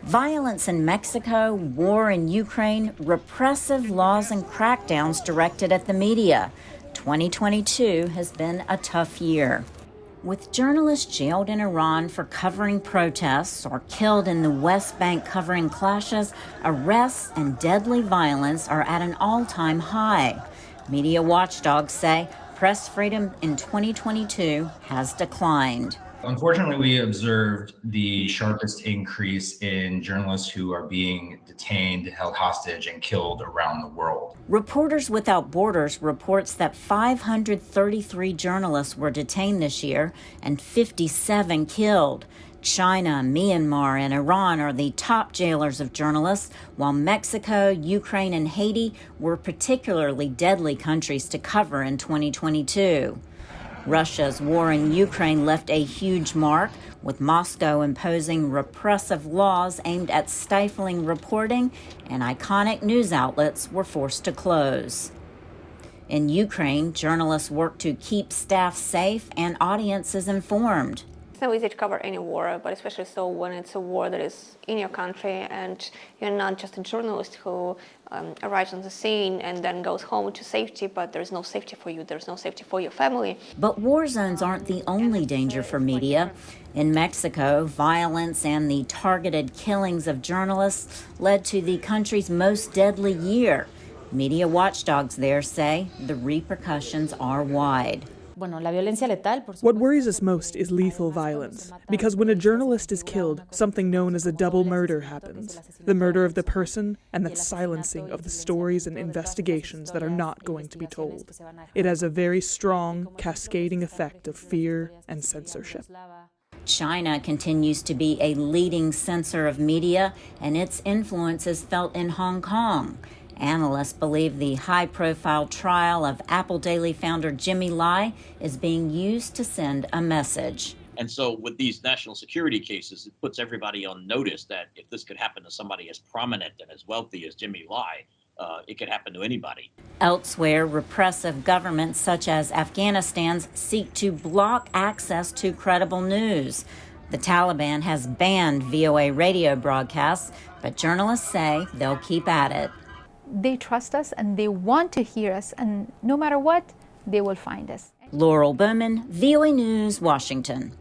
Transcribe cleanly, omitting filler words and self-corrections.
Violence in Mexico, war in Ukraine, repressive laws and crackdowns directed at the media. 2022 has been a tough year. With journalists jailed in Iran for covering protests or killed in the West Bank covering clashes, arrests and deadly violence are at an all-time high. Media watchdogs say press freedom in 2022 has declined. Unfortunately, we observed the sharpest increase in journalists who are being detained, held hostage, and killed around the world. Reporters Without Borders reports that 533 journalists were detained this year and 57 killed. China, Myanmar, and Iran are the top jailers of journalists, while Mexico, Ukraine, and Haiti were particularly deadly countries to cover in 2022. Russia's war in Ukraine left a huge mark, with Moscow imposing repressive laws aimed at stifling reporting, and iconic news outlets were forced to close. In Ukraine, journalists work to keep staff safe and audiences informed. It's not easy to cover any war, but especially so when it's a war that is in your country and you're not just a journalist who arrives on the scene and then goes home to safety, but there's no safety for you, there's no safety for your family. But war zones aren't the only danger for media. In Mexico, violence and the targeted killings of journalists led to the country's most deadly year. Media watchdogs there say the repercussions are wide. What worries us most is lethal violence, because when a journalist is killed, something known as a double murder happens. The murder of the person and the silencing of the stories and investigations that are not going to be told. It has a very strong, cascading effect of fear and censorship. China continues to be a leading censor of media, and its influence is felt in Hong Kong. Analysts believe the high-profile trial of Apple Daily founder Jimmy Lai is being used to send a message. And so with these national security cases, it puts everybody on notice that if this could happen to somebody as prominent and as wealthy as Jimmy Lai, it could happen to anybody. Elsewhere, repressive governments such as Afghanistan's seek to block access to credible news. The Taliban has banned VOA radio broadcasts, but journalists say they'll keep at it. They trust us and they want to hear us, and no matter what, they will find us. Laurel, Bowman, VOA News, Washington.